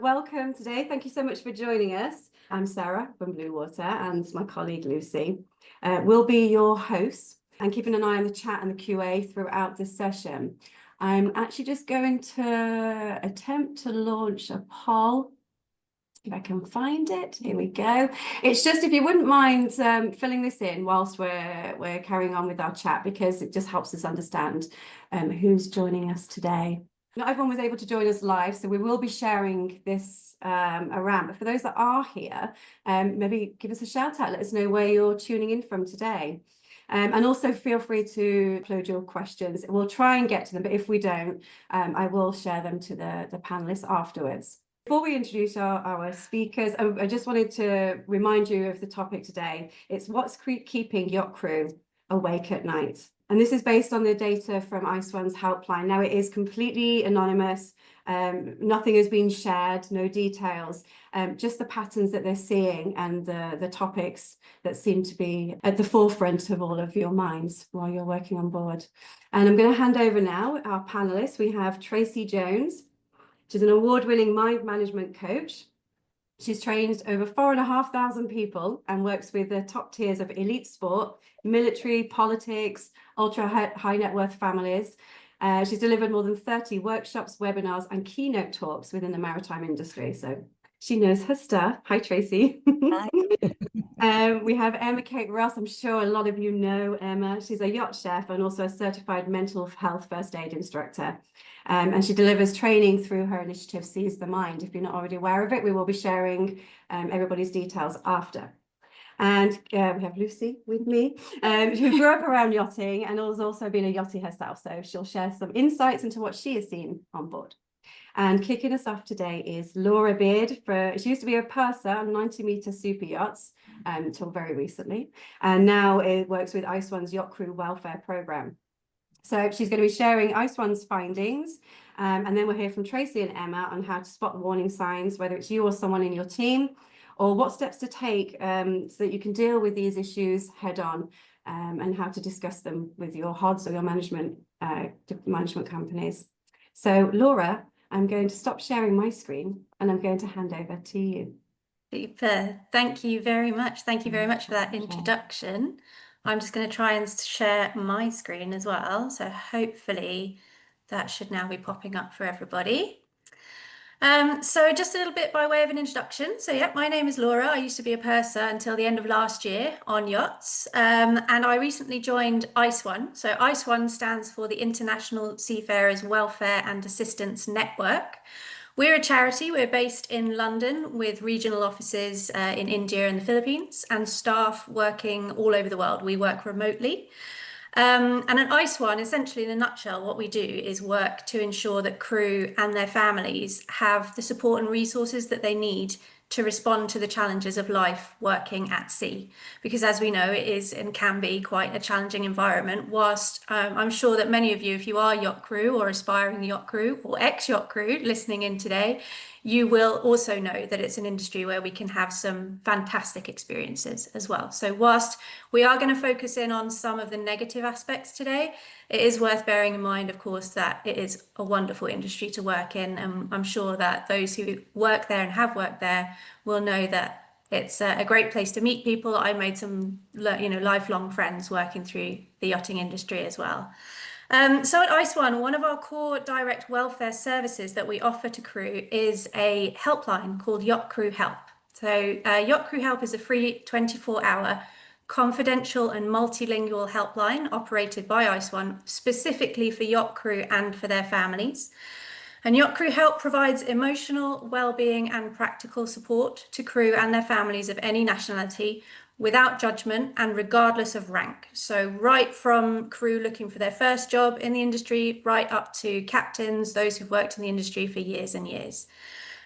Welcome today. Thank you so much for joining us. I'm Sarah from Blue Water and my colleague Lucy will be your hosts and keeping an eye on the chat and the QA throughout this session. I'm actually just going to attempt to launch a poll. If I can find it, here we go. It's just if you wouldn't mind filling this in whilst we're carrying on with our chat, because it just helps us understand who's joining us today. Not everyone was able to join us live, so we will be sharing this around. But for those that are here, maybe give us a shout out, let us know where you're tuning in from today. And also feel free to upload your questions. We'll try and get to them, but if we don't, I will share them to the panelists afterwards. Before we introduce our speakers, I just wanted to remind you of the topic today. It's what's keeping yacht crew awake at night. And this is based on the data from Ice One's helpline. Now, it is completely anonymous. Nothing has been shared, no details, just the patterns that they're seeing and the topics that seem to be at the forefront of all of your minds while you're working on board. And I'm going to hand over now our panelists. We have Tracy Jones. She's an award-winning mind management coach. She's trained over 4,500 people and works with the top tiers of elite sport, military, politics, ultra high net worth families. She's delivered more than 30 workshops, webinars, and keynote talks within the maritime industry. So she knows her stuff. Hi, Tracy. Hi. We have Emma Kate Ross. I'm sure a lot of you know Emma. She's a yacht chef and also a certified mental health first aid instructor. And she delivers training through her initiative, Seize the Mind. If you're not already aware of it, we will be sharing everybody's details after. And we have Lucy with me, who grew up around yachting and has also been a yachtie herself. So she'll share some insights into what she has seen on board. And kicking us off today is Laura Beard. She used to be a purser on 90-meter super yachts until very recently. And now it works with Ice One's Yacht Crew Welfare Program. So she's going to be sharing Ice One's findings. And then we'll hear from Tracy and Emma on how to spot warning signs, whether it's you or someone in your team, or what steps to take so that you can deal with these issues head on, and how to discuss them with your HODs or your management companies. So Laura, I'm going to stop sharing my screen and I'm going to hand over to you. Super. Thank you very much. Thank you very much for that introduction. I'm just going to try and share my screen as well. So hopefully that should now be popping up for everybody. So just a little bit by way of an introduction. So yeah, my name is Laura. I used to be a purser until the end of last year on yachts. And I recently joined Ice One. So Ice One stands for the International Seafarers Welfare and Assistance Network. We're a charity. We're based in London with regional offices in India and the Philippines and staff working all over the world. We work remotely. And at Ice One, essentially in a nutshell, what we do is work to ensure that crew and their families have the support and resources that they need to respond to the challenges of life working at sea. Because as we know, it is and can be quite a challenging environment, whilst I'm sure that many of you, if you are yacht crew or aspiring yacht crew or ex-yacht crew listening in today, you will also know that it's an industry where we can have some fantastic experiences as well. So whilst we are going to focus in on some of the negative aspects today, it is worth bearing in mind, of course, that it is a wonderful industry to work in. And I'm sure that those who work there and have worked there will know that it's a great place to meet people. I made some, lifelong friends working through the yachting industry as well. So at Ice One of our core direct welfare services that we offer to crew is a helpline called Yacht Crew Help. So Yacht Crew Help is a free 24-hour confidential and multilingual helpline operated by Ice One specifically for yacht crew and for their families. And Yacht Crew Help provides emotional, well-being and practical support to crew and their families of any nationality without judgment and regardless of rank. So right from crew looking for their first job in the industry, right up to captains, those who've worked in the industry for years and years.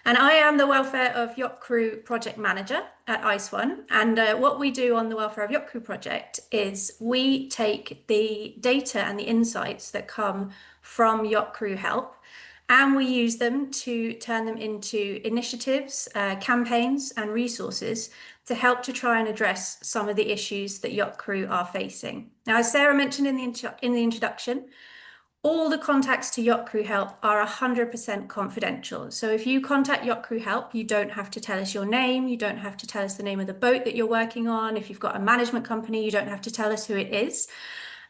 And I am the Welfare of Yacht Crew Project Manager at Ice One. And what we do on the Welfare of Yacht Crew project is we take the data and the insights that come from Yacht Crew Help, and we use them to turn them into initiatives, campaigns and resources to help to try and address some of the issues that yacht crew are facing. Now, as Sarah mentioned in the introduction, all the contacts to Yacht Crew Help are 100% confidential. So if you contact Yacht Crew Help, you don't have to tell us your name, you don't have to tell us the name of the boat that you're working on. If you've got a management company, you don't have to tell us who it is.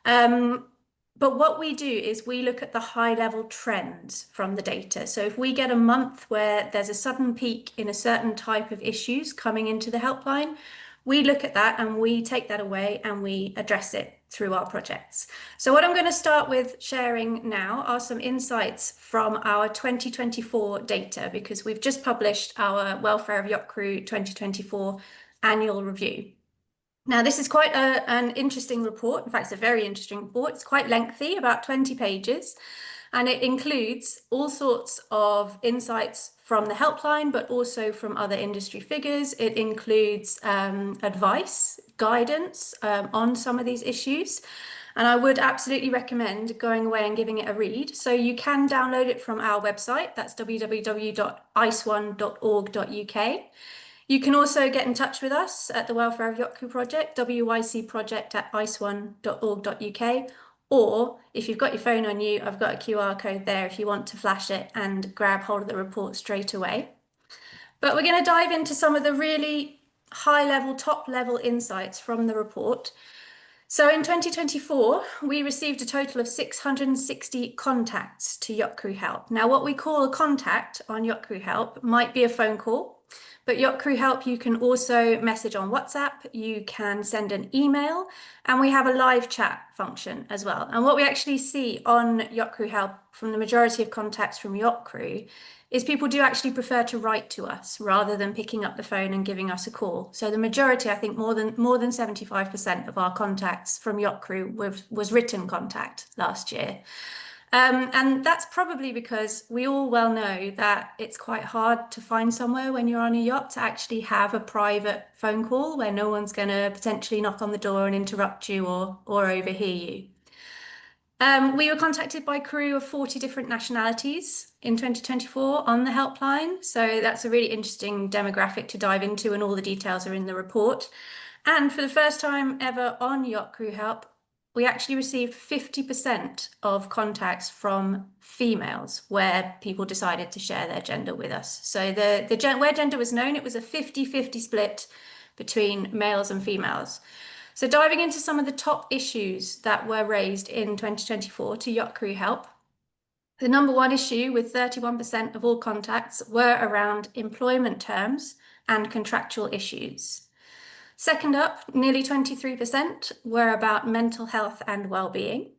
But what we do is we look at the high-level trends from the data. So if we get a month where there's a sudden peak in a certain type of issues coming into the helpline, we look at that and we take that away and we address it through our projects. So what I'm going to start with sharing now are some insights from our 2024 data, because we've just published our Welfare of Yacht Crew 2024 annual review. Now, this is quite an interesting report. In fact, it's a very interesting report. It's quite lengthy, about 20 pages, and it includes all sorts of insights from the helpline, but also from other industry figures. It includes advice, guidance on some of these issues. And I would absolutely recommend going away and giving it a read. So you can download it from our website. That's www.ice1.org.uk. You can also get in touch with us at the Welfare of Yacht Crew Project, wycproject@ice1.org.uk, or if you've got your phone on you, I've got a QR code there if you want to flash it and grab hold of the report straight away. But we're going to dive into some of the really high-level, top-level insights from the report. So in 2024, we received a total of 660 contacts to Yacht Crew Help. Now, what we call a contact on Yacht Crew Help might be a phone call, but Yacht Crew Help, you can also message on WhatsApp, you can send an email, and we have a live chat function as well. And what we actually see on Yacht Crew Help from the majority of contacts from Yacht Crew is people do actually prefer to write to us rather than picking up the phone and giving us a call. So the majority, I think more than 75% of our contacts from Yacht Crew was written contact last year. And that's probably because we all well know that it's quite hard to find somewhere when you're on a yacht to actually have a private phone call where no one's going to potentially knock on the door and interrupt you or overhear you. We were contacted by crew of 40 different nationalities in 2024 on the helpline. So that's a really interesting demographic to dive into, and all the details are in the report. And for the first time ever on Yacht Crew Help, we actually received 50% of contacts from females where people decided to share their gender with us. So where gender was known, it was a 50-50 split between males and females. So diving into some of the top issues that were raised in 2024 to Yacht Crew Help, the number one issue with 31% of all contacts were around employment terms and contractual issues. Second up, nearly 23% were about mental health and well-being.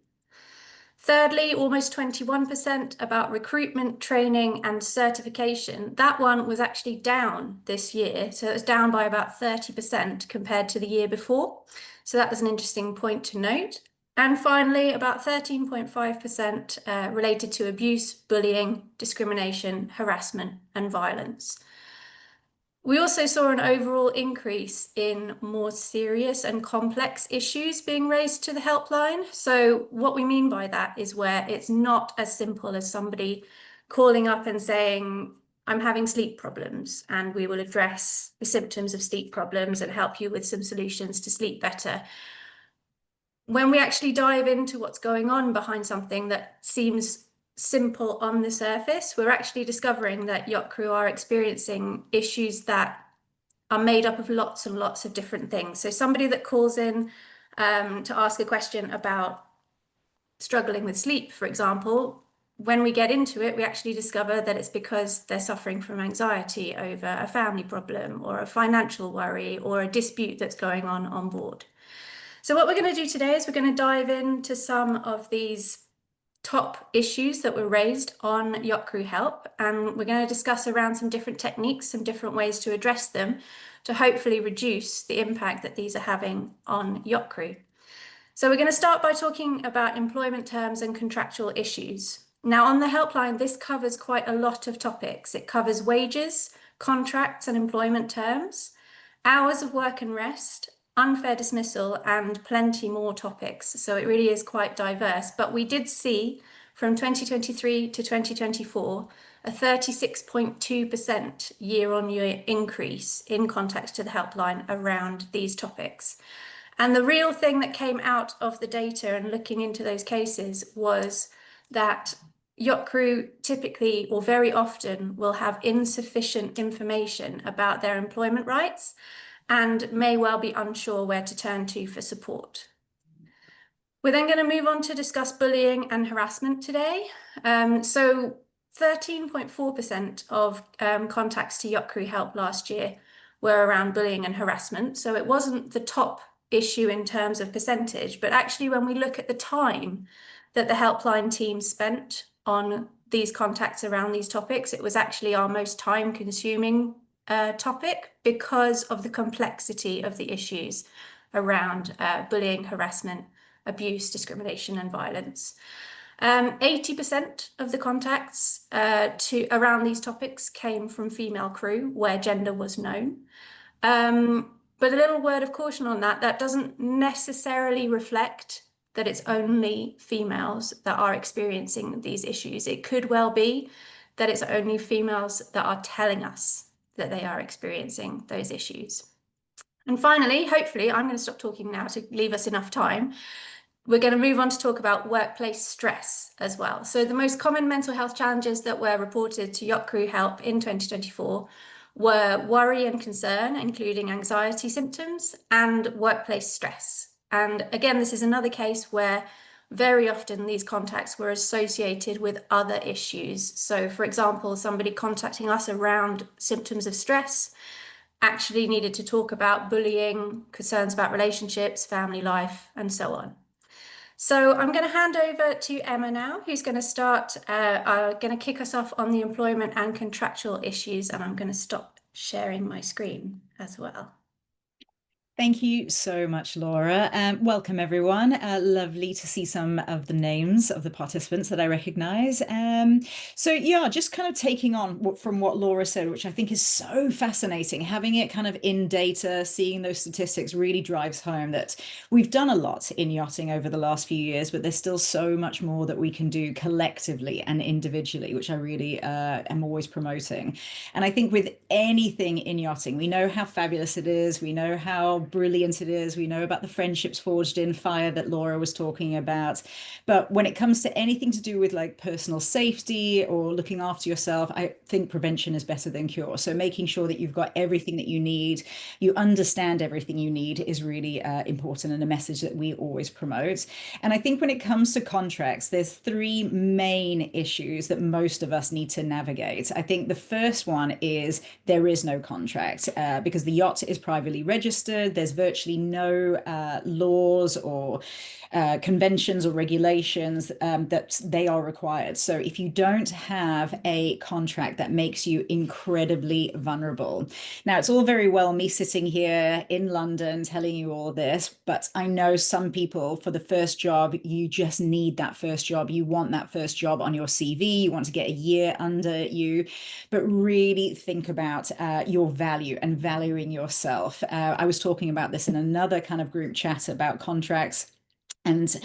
Thirdly, almost 21% about recruitment, training and certification. That one was actually down this year. So it was down by about 30% compared to the year before. So that was an interesting point to note. And finally, about 13.5% related to abuse, bullying, discrimination, harassment and violence. We also saw an overall increase in more serious and complex issues being raised to the helpline. So what we mean by that is where it's not as simple as somebody calling up and saying, I'm having sleep problems, and we will address the symptoms of sleep problems and help you with some solutions to sleep better. When we actually dive into what's going on behind something that seems simple on the surface, we're actually discovering that yacht crew are experiencing issues that are made up of lots and lots of different things. So somebody that calls in to ask a question about struggling with sleep, for example, when we get into it, we actually discover that it's because they're suffering from anxiety over a family problem or a financial worry or a dispute that's going on board. So what we're going to do today is we're going to dive into some of these top issues that were raised on Yacht Crew Help, and we're going to discuss around some different techniques, some different ways to address them to hopefully reduce the impact that these are having on yacht crew. So we're going to start by talking about employment terms and contractual issues. Now on the helpline, this covers quite a lot of topics. It covers wages, contracts and employment terms, hours of work and rest, unfair dismissal, and plenty more topics. So it really is quite diverse, but we did see from 2023 to 2024, a 36.2% year-on-year increase in contacts to the helpline around these topics. And the real thing that came out of the data and looking into those cases was that yacht crew typically or very often will have insufficient information about their employment rights and may well be unsure where to turn to for support. We're then going to move on to discuss bullying and harassment today. So 13.4% of contacts to Yacht Crew Help last year were around bullying and harassment. So it wasn't the top issue in terms of percentage, but actually when we look at the time that the helpline team spent on these contacts around these topics, it was actually our most time-consuming topic because of the complexity of the issues around bullying, harassment, abuse, discrimination, and violence. 80% of the contacts around these topics came from female crew where gender was known. But a little word of caution on that, that doesn't necessarily reflect that it's only females that are experiencing these issues. It could well be that it's only females that are telling us that they are experiencing those issues. And finally, hopefully, I'm going to stop talking now to leave us enough time. We're going to move on to talk about workplace stress as well. So the most common mental health challenges that were reported to Yacht Crew Help in 2024 were worry and concern, including anxiety symptoms, and workplace stress. And again, this is another case where very often these contacts were associated with other issues. So for example, somebody contacting us around symptoms of stress actually needed to talk about bullying, concerns about relationships, family life, and so on. So I'm going to hand over to Emma now, who's going to start, going to kick us off on the employment and contractual issues, and I'm going to stop sharing my screen as well. Thank you so much, Laura. Welcome, everyone. Lovely to see some of the names of the participants that I recognise. So yeah, just kind of taking on from what Laura said, which I think is so fascinating, having it kind of in data, seeing those statistics really drives home that we've done a lot in yachting over the last few years, but there's still so much more that we can do collectively and individually, which I really am always promoting. And I think with anything in yachting, we know how fabulous it is. We know how brilliant it is. We know about the friendships forged in fire that Laura was talking about. But when it comes to anything to do with like personal safety or looking after yourself, I think prevention is better than cure. So making sure that you've got everything that you need, you understand everything you need is really important, and a message that we always promote. And I think when it comes to contracts, there's three main issues that most of us need to navigate. I think the first one is there is no contract because the yacht is privately registered. There's virtually no laws or conventions or regulations that they are required. So if you don't have a contract, that makes you incredibly vulnerable. Now, it's all very well me sitting here in London telling you all this, but I know some people, for the first job, you just need that first job. You want that first job on your CV. You want to get a year under you, but really think about your value and valuing yourself. I was talking about this in another kind of group chat about contracts. And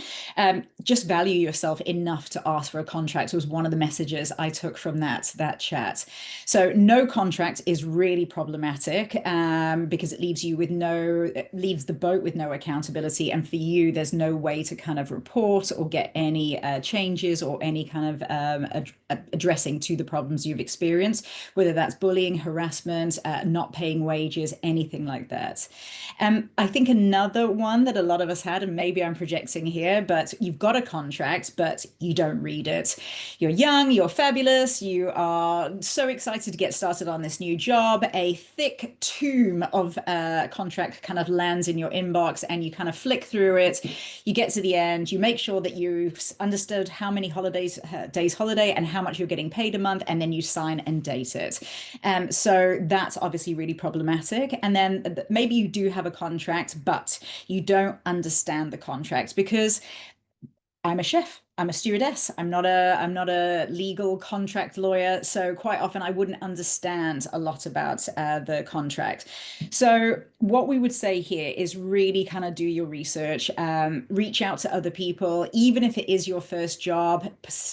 just value yourself enough to ask for a contract was one of the messages I took from that chat. So no contract is really problematic because it leaves the boat with no accountability. And for you, there's no way to kind of report or get any changes or any kind of addressing to the problems you've experienced, whether that's bullying, harassment, not paying wages, anything like that. I think another one that a lot of us had, and maybe I'm projecting here, but you've got a contract, but you don't read it. You're young, you're fabulous, you are so excited to get started on this new job. A thick tome of contract kind of lands in your inbox and you kind of flick through it. You get to the end, you make sure that you've understood how many days holiday and how much you're getting paid a month, and then you sign and date it. So that's obviously really problematic. And then maybe you do have a contract, but you don't understand the contract, because I'm a chef, I'm a stewardess, I'm not a legal contract lawyer, so quite often I wouldn't understand a lot about the contract. So what we would say here is really kind of do your research, reach out to other people, even if it is your first job.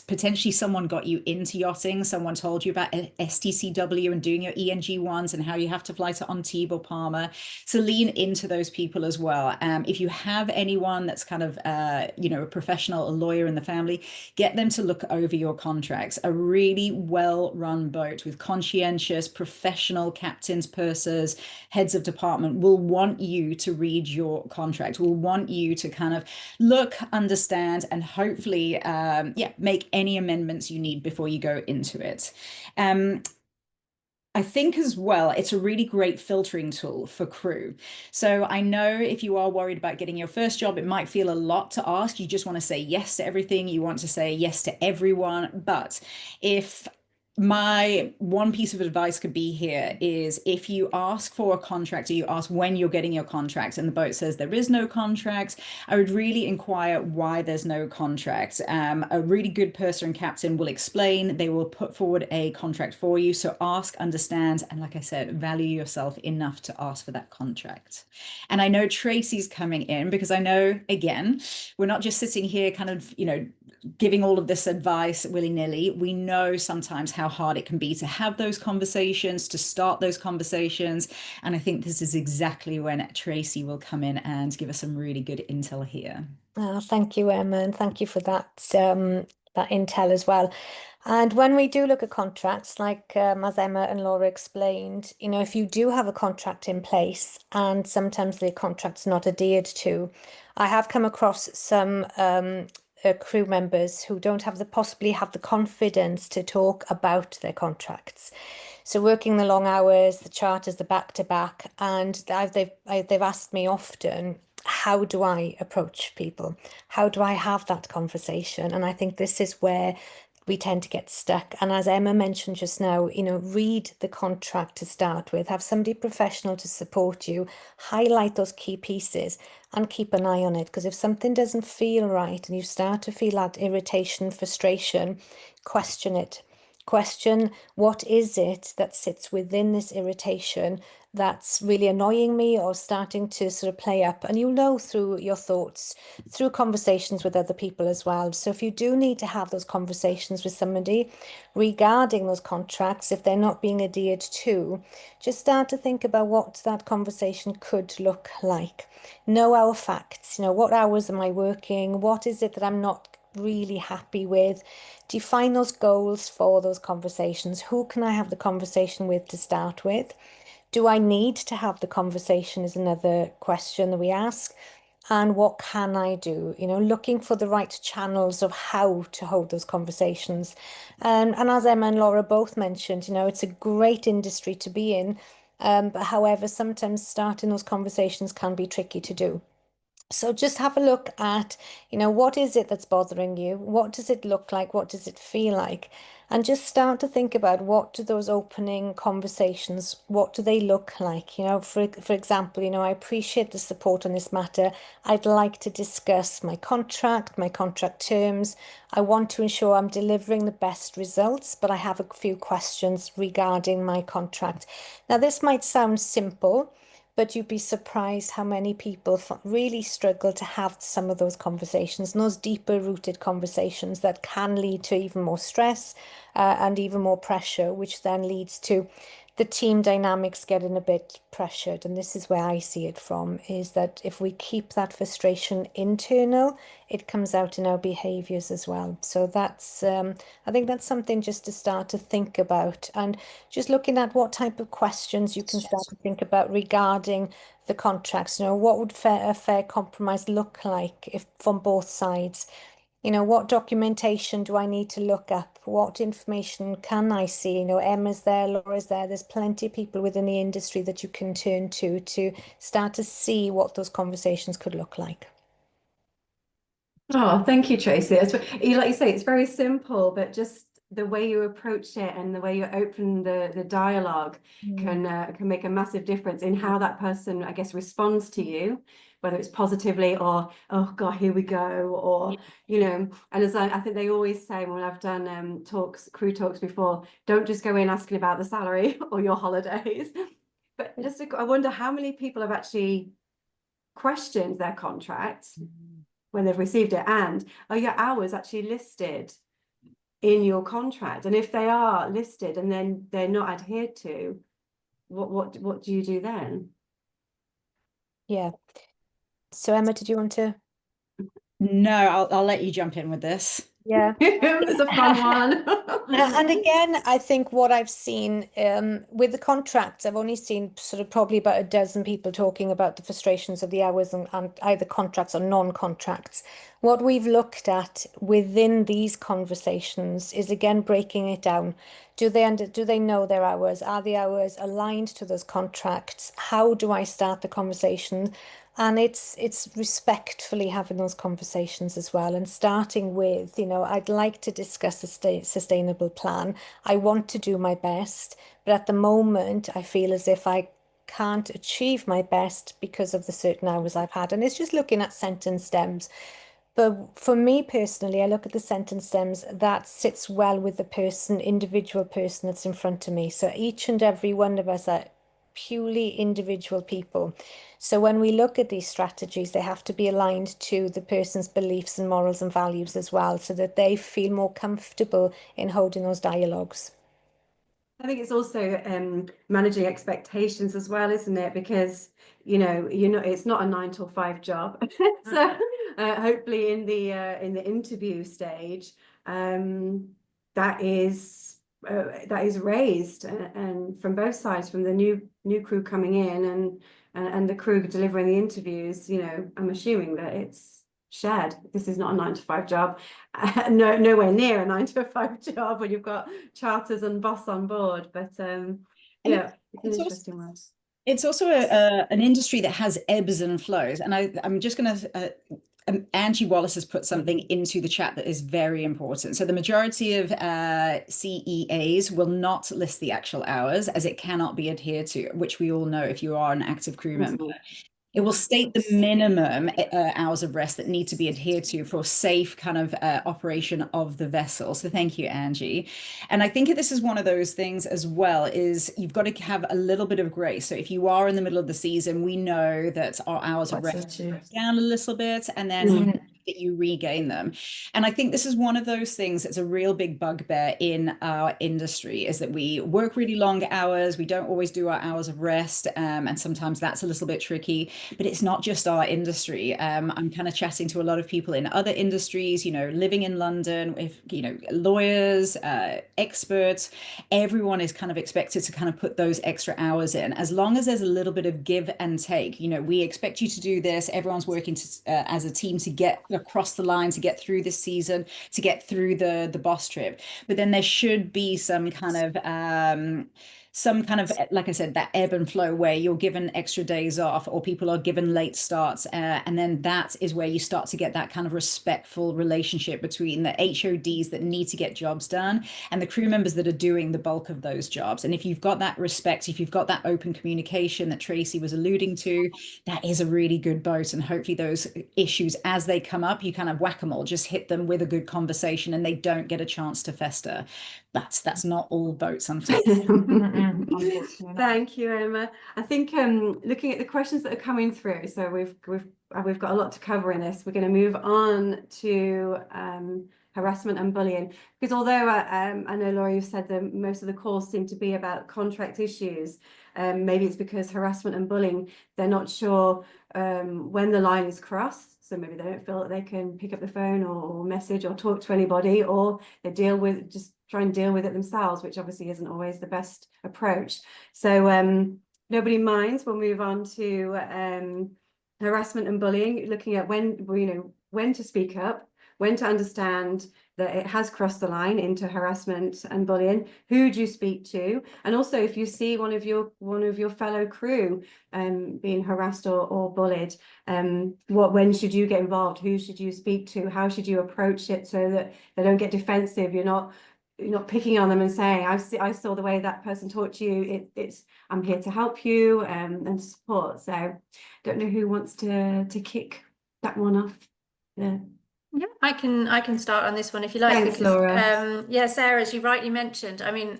Potentially someone got you into yachting, someone told you about STCW and doing your ENG1s and how you have to fly to Antibes or Palma. So lean into those people as well. If you have anyone that's kind of a professional, a lawyer in the family, family, get them to look over your contracts. A really well-run boat with conscientious, professional captains, pursers, heads of department will want you to read your contract, will want you to kind of look, understand, and hopefully, make any amendments you need before you go into it. I think as well, it's a really great filtering tool for crew. So I know if you are worried about getting your first job, it might feel a lot to ask. You just want to say yes to everything. You want to say yes to everyone. But if my one piece of advice could be here is if you ask for a contract or you ask when you're getting your contract and the boat says there is no contract, I would really inquire why there's no contract. A really good purser and captain will explain, they will put forward a contract for you. So ask, understand, and like I said, value yourself enough to ask for that contract. And I know Tracy's coming in because I know, again, we're not just sitting here kind of, giving all of this advice willy-nilly. We know sometimes how hard it can be to have those conversations, to start those conversations. And I think this is exactly when Tracy will come in and give us some really good intel here. Thank you, Emma, and thank you for that intel as well. And when we do look at contracts, like as Emma and Laura explained, if you do have a contract in place and sometimes the contract's not adhered to, I have come across some crew members who don't possibly have the confidence to talk about their contracts. So working the long hours, the charters, the back-to-back, and they've asked me often, how do I approach people? How do I have that conversation? And I think this is where we tend to get stuck. And as Emma mentioned just now, read the contract to start with, have somebody professional to support you, highlight those key pieces and keep an eye on it. Because if something doesn't feel right and you start to feel that irritation, frustration, question it. Question, what is it that sits within this irritation that's really annoying me or starting to sort of play up? And you'll know through your thoughts, through conversations with other people as well. So if you do need to have those conversations with somebody regarding those contracts, if they're not being adhered to, just start to think about what that conversation could look like. Know our facts, what hours am I working? What is it that I'm not really happy with? Define those goals for those conversations. Who can I have the conversation with to start with? Do I need to have the conversation is another question that we ask. And what can I do? Looking for the right channels of how to hold those conversations. And as Emma and Laura both mentioned, it's a great industry to be in. But however, sometimes starting those conversations can be tricky to do. So just have a look at, what is it that's bothering you? What does it look like? What does it feel like? And just start to think about what do those opening conversations, what do they look like? For example, I appreciate the support on this matter. I'd like to discuss my contract terms. I want to ensure I'm delivering the best results, but I have a few questions regarding my contract. Now, this might sound simple, but you'd be surprised how many people really struggle to have some of those conversations, and those deeper rooted conversations that can lead to even more stress and even more pressure, which then leads to the team dynamics getting a bit pressured. And this is where I see it from, is that if we keep that frustration internal, it comes out in our behaviors as well. So that's, I think that's something just to start to think about, and just looking at what type of questions you can start to think about regarding the contracts. What would a fair compromise look like if from both sides? What documentation do I need to look up? What information can I see? Emma's there, Laura's there. There's plenty of people within the industry that you can turn to start to see what those conversations could look like. Oh, thank you, Tracy. Like you say, it's very simple, but just the way you approach it and the way you open the dialogue can make a massive difference in how that person, I guess, responds to you, whether it's positively or, oh God, here we go, or, and as I think they always say when I've done crew talks before, don't just go in asking about the salary or your holidays. But just I wonder how many people have actually questioned their contracts when they've received it, and are your hours actually listed in your contract? And if they are listed and then they're not adhered to, what do you do then? Yeah. So Emma, did you want to? No, I'll let you jump in with this. Yeah. It was a fun one. And again, I think what I've seen with the contracts, I've only seen sort of probably about a dozen people talking about the frustrations of the hours and either contracts or non-contracts. What we've looked at within these conversations is again breaking it down. Do they know their hours? Are the hours aligned to those contracts? How do I start the conversation? And it's respectfully having those conversations as well, and starting with, I'd like to discuss a sustainable plan. I want to do my best, but at the moment, I feel as if I can't achieve my best because of the certain hours I've had. And it's just looking at sentence stems. But for me personally, I look at the sentence stems that sits well with the person, individual person that's in front of me. So each and every one of us are purely individual people. So when we look at these strategies, they have to be aligned to the person's beliefs and morals and values as well, so that they feel more comfortable in holding those dialogues. I think it's also managing expectations as well, isn't it? Because it's not a 9 to 5 job. So hopefully in the interview stage, that is raised and from both sides, from the new crew coming in and the crew delivering the interviews. I'm assuming that it's shared. This is not a 9 to 5 job. Nowhere near a 9 to 5 job when you've got charters and boss on board. But yeah, it's an interesting one. It's also an industry that has ebbs and flows. And I'm just going to, Angie Wallace has put something into the chat that is very important. So the majority of CEAs will not list the actual hours, as it cannot be adhered to, which we all know if you are an active crew member. It will state the minimum hours of rest that need to be adhered to for safe kind of operation of the vessel. So thank you, Angie. And I think this is one of those things as well, is you've got to have a little bit of grace. So if you are in the middle of the season, we know that our hours of rest go down a little bit, and then you regain them. And I think this is one of those things that's a real big bugbear in our industry, is that we work really long hours. We don't always do our hours of rest. And sometimes that's a little bit tricky, but it's not just our industry. I'm kind of chatting to a lot of people in other industries, living in London, if, lawyers, experts, everyone is kind of expected to kind of put those extra hours in, as long as there's a little bit of give and take. We expect you to do this. Everyone's working as a team to get across the line, to get through this season, to get through the boss trip. But then there should be some kind of like I said, that ebb and flow where you're given extra days off, or people are given late starts, and then that is where you start to get that kind of respectful relationship between the HODs that need to get jobs done and the crew members that are doing the bulk of those jobs. And if you've got that respect, if you've got that open communication that Tracy was alluding to, that is a really good boat. And hopefully those issues, as they come up, you kind of whack-a-mole, just hit them with a good conversation and they don't get a chance to fester. But that's not all boats, unfortunately. Thank you, Emma. I think looking at the questions that are coming through, so we've got a lot to cover in this. We're going to move on to harassment and bullying, because although I know, Laura, you said that most of the calls seem to be about contract issues, maybe it's because harassment and bullying, they're not sure when the line is crossed. So maybe they don't feel that they can pick up the phone or message or talk to anybody, or they just try and deal with it themselves, which obviously isn't always the best approach. So nobody minds. We'll move on to harassment and bullying, looking at when to speak up, when to understand that it has crossed the line into harassment and bullying. Who do you speak to? And also, if you see one of your fellow crew being harassed or bullied, when should you get involved? Who should you speak to? How should you approach it so that they don't get defensive? You're not picking on them and saying, I saw the way that person talked to you. I'm here to help you and support. So don't know who wants to kick that one off. Yeah. Yeah, I can start on this one if you like. Thanks, because Laura. yeah, Sarah, as you rightly mentioned, I mean,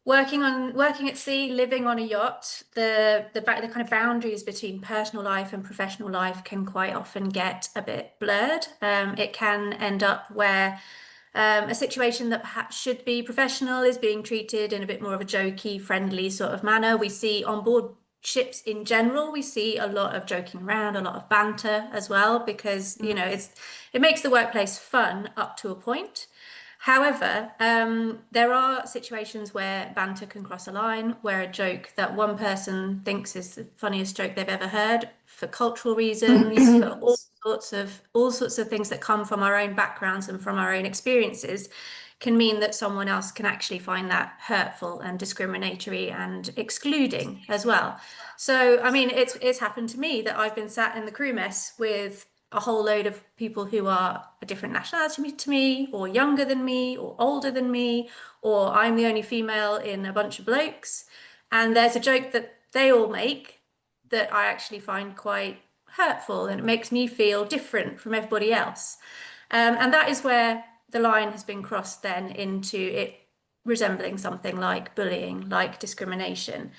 working at sea, living on a yacht, the kind of boundaries between personal life and professional life can quite often get a bit blurred. It can end up where a situation that perhaps should be professional is being treated in a bit more of a jokey, friendly sort of manner. We see onboard ships in general, we see a lot of joking around, a lot of banter as well, because you know it makes the workplace fun up to a point. However, there are situations where banter can cross a line, where a joke that one person thinks is the funniest joke they've ever heard, for cultural reasons, for all sorts of things that come from our own backgrounds and from our own experiences, can mean that someone else can actually find that hurtful and discriminatory and excluding as well. So, I mean, it's happened to me that I've been sat in the crew mess with a whole load of people who are a different nationality to me, or younger than me, or older than me, or I'm the only female in a bunch of blokes. And there's a joke that they all make that I actually find quite hurtful, and it makes me feel different from everybody else. And that is where the line has been crossed then into it resembling something like bullying, like discrimination.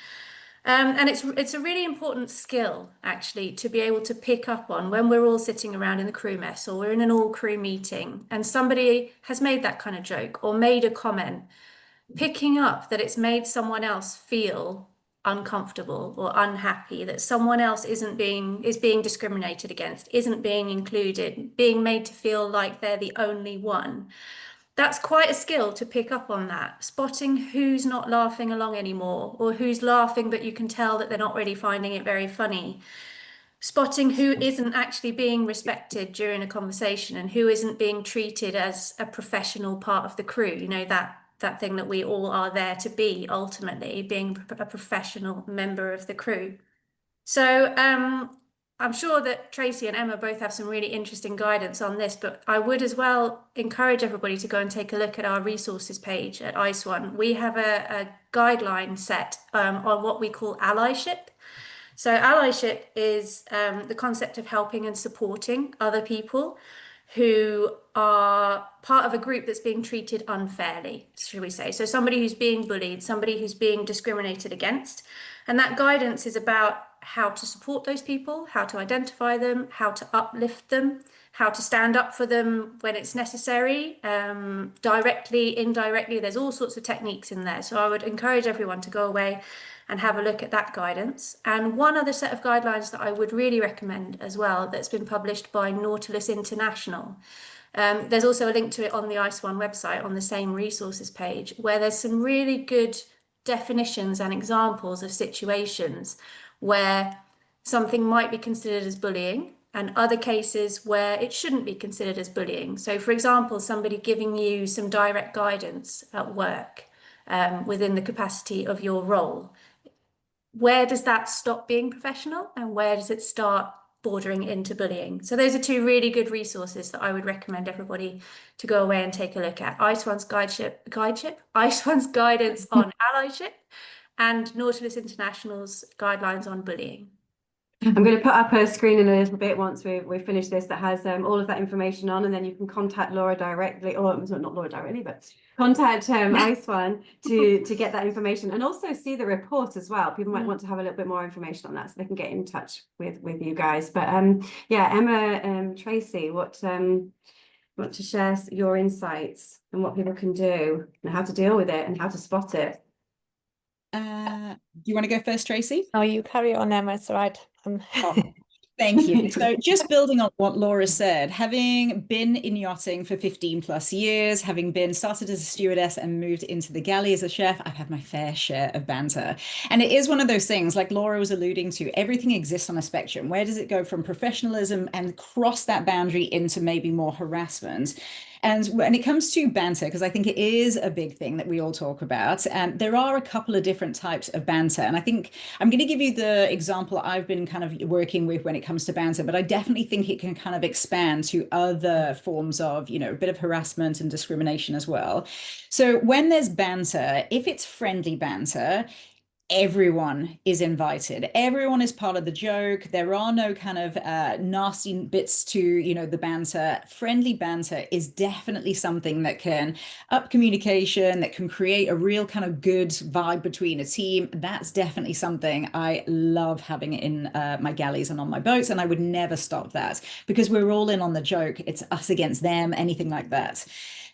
And it's a really important skill, actually, to be able to pick up on when we're all sitting around in the crew mess, or we're in an all crew meeting and somebody has made that kind of joke or made a comment, picking up that it's made someone else feel uncomfortable or unhappy, that someone else is being discriminated against, isn't being included, being made to feel like they're the only one. That's quite a skill to pick up on that, spotting who's not laughing along anymore, or who's laughing but you can tell that they're not really finding it very funny. Spotting who isn't actually being respected during a conversation and who isn't being treated as a professional part of the crew. You know, that thing that we all are there to be, ultimately, being a professional member of the crew. So I'm sure that Tracy and Emma both have some really interesting guidance on this, but I would as well encourage everybody to go and take a look at our resources page at ICE1. We have a guideline set on what we call allyship. So allyship is the concept of helping and supporting other people who are part of a group that's being treated unfairly, should we say. So somebody who's being bullied, somebody who's being discriminated against. And that guidance is about how to support those people, how to identify them, how to uplift them, how to stand up for them when it's necessary, directly, indirectly. There's all sorts of techniques in there. So I would encourage everyone to go away and have a look at that guidance. And one other set of guidelines that I would really recommend as well, that's been published by Nautilus International. There's also a link to it on the ICE1 website on the same resources page, where there's some really good definitions and examples of situations where something might be considered as bullying, and other cases where it shouldn't be considered as bullying. So, for example, somebody giving you some direct guidance at work within the capacity of your role. Where does that stop being professional, and where does it start bordering into bullying? So those are two really good resources that I would recommend everybody to go away and take a look at. ICE1's ICE1's guidance on allyship, and Nautilus International's guidelines on bullying. I'm going to put up a screen in a little bit once we finish this, that has all of that information on, and then you can contact Laura directly, or not Laura directly, but contact ICE1 to get that information, and also see the report as well. People might want to have a little bit more information on that, so they can get in touch with you guys. But yeah, Emma, Tracy, want to share your insights and what people can do and how to deal with it and how to spot it. Do you want to go first, Tracy? Oh, you carry on, Emma. It's all right. Thank you. So just building on what Laura said, having been in yachting for 15 plus years, having started as a stewardess and moved into the galley as a chef, I've had my fair share of banter. And it is one of those things, like Laura was alluding to, everything exists on a spectrum. Where does it go from professionalism and cross that boundary into maybe more harassment? And when it comes to banter, because I think it is a big thing that we all talk about, there are a couple of different types of banter. And I think I'm going to give you the example I've been kind of working with when it comes to banter, but I definitely think it can kind of expand to other forms of, a bit of harassment and discrimination as well. So when there's banter, if it's friendly banter, everyone is invited. Everyone is part of the joke. There are no kind of nasty bits to, the banter. Friendly banter is definitely something that can up communication, that can create a real kind of good vibe between a team. That's definitely something I love having in my galleys and on my boats, and I would never stop that, because we're all in on the joke. It's us against them, anything like that.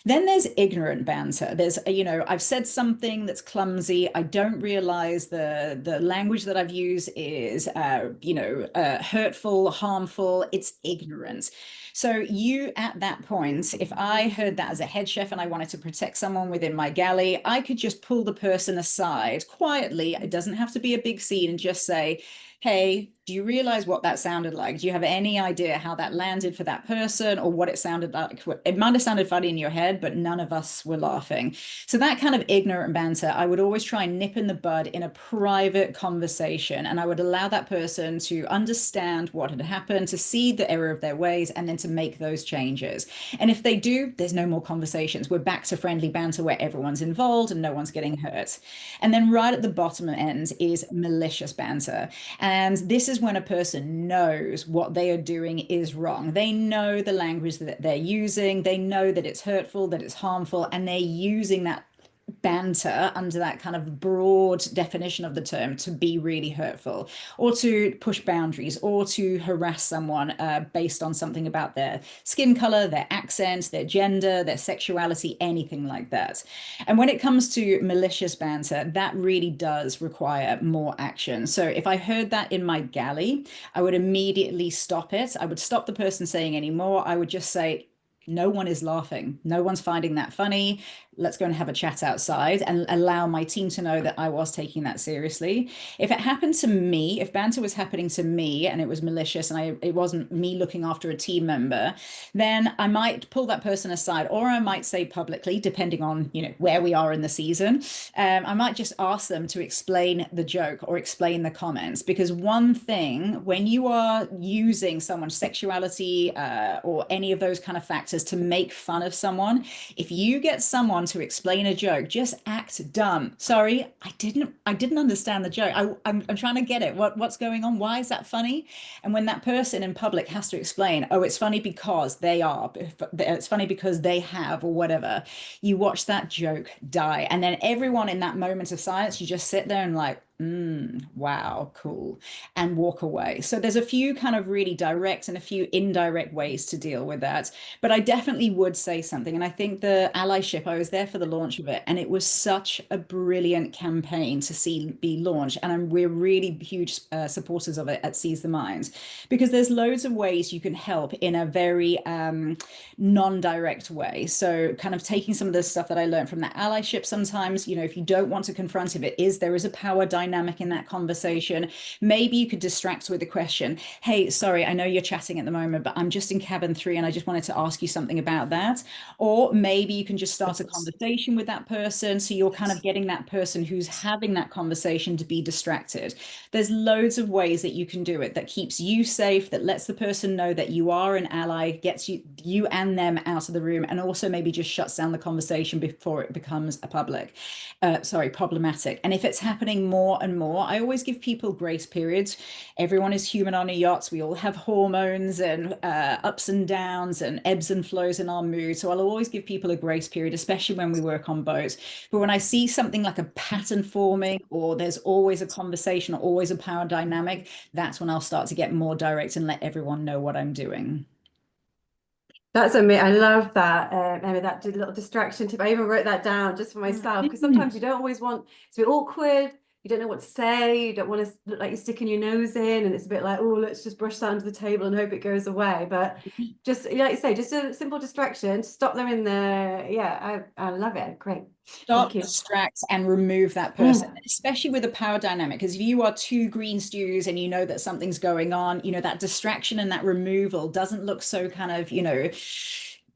Then there's ignorant banter. There's, I've said something that's clumsy. I don't realize the language that I've used is, hurtful, harmful. It's ignorant. So you, at that point, if I heard that as a head chef and I wanted to protect someone within my galley, I could just pull the person aside quietly. It doesn't have to be a big scene, and just say, hey, do you realize what that sounded like? Do you have any idea how that landed for that person, or what it sounded like? It might have sounded funny in your head, but none of us were laughing. So that kind of ignorant banter, I would always try and nip in the bud in a private conversation. And I would allow that person to understand what had happened, to see the error of their ways, and then to make those changes. And if they do, there's no more conversations. We're back to friendly banter where everyone's involved and no one's getting hurt. And then right at the bottom end is malicious banter. And this is when a person knows what they are doing is wrong. They know the language that they're using. They know that it's hurtful, that it's harmful, and they're using that banter under that kind of broad definition of the term to be really hurtful, or to push boundaries, or to harass someone based on something about their skin color, their accent, their gender, their sexuality, anything like that. And when it comes to malicious banter, that really does require more action. So if I heard that in my galley, I would immediately stop it. I would stop the person saying any more. I would just say, no one is laughing. No one's finding that funny. Let's go and have a chat outside, and allow my team to know that I was taking that seriously. If it happened to me, if banter was happening to me and it was malicious and it wasn't me looking after a team member, then I might pull that person aside, or I might say publicly, depending on, where we are in the season, I might just ask them to explain the joke or explain the comments. Because one thing, when you are using someone's sexuality or any of those kind of factors to make fun of someone, if you get someone to explain a joke, just act dumb. Sorry, I didn't understand the joke. I'm trying to get it. What's going on? Why is that funny? And when that person in public has to explain, oh, it's funny because they are, it's funny because they have, or whatever, you watch that joke die. And then everyone in that moment of silence, you just sit there and like, wow, cool, and walk away. So there's a few kind of really direct and a few indirect ways to deal with that. But I definitely would say something. And I think the allyship, I was there for the launch of it, and it was such a brilliant campaign to see be launched. And we're really huge supporters of it at Seize the Mind, because there's loads of ways you can help in a very non-direct way. So kind of taking some of the stuff that I learned from that allyship, sometimes, if you don't want to confront if there is a power dynamic in that conversation, maybe you could distract with a question. Hey, sorry, I know you're chatting at the moment, but I'm just in cabin 3 and I just wanted to ask you something about that. Or maybe you can just start a conversation with that person, so you're kind of getting that person who's having that conversation to be distracted. There's loads of ways that you can do it that keeps you safe, that lets the person know that you are an ally, gets you and them out of the room, and also maybe just shuts down the conversation before it becomes problematic. And if it's happening more and more, I always give people grace periods. Everyone is human on a yacht. We all have hormones and ups and downs and ebbs and flows in our mood. So I'll always give people a grace period, especially when we work on boats. But when I see something like a pattern forming, or there's always a conversation or always a power dynamic, that's when I'll start to get more direct and let everyone know what I'm doing. That's amazing. I love that, Emma, that little distraction tip. I even wrote that down just for myself, because sometimes you don't always want to be awkward. You don't know what to say. You don't want to look like you're sticking your nose in, and it's a bit like, oh, let's just brush that under the table and hope it goes away. But just like you say, just a simple distraction, stop them in there. Yeah, I love it. Great. Stop, distract, and remove that person, especially with a power dynamic. Because if you are two green stews and you know that something's going on, that distraction and that removal doesn't look so kind of,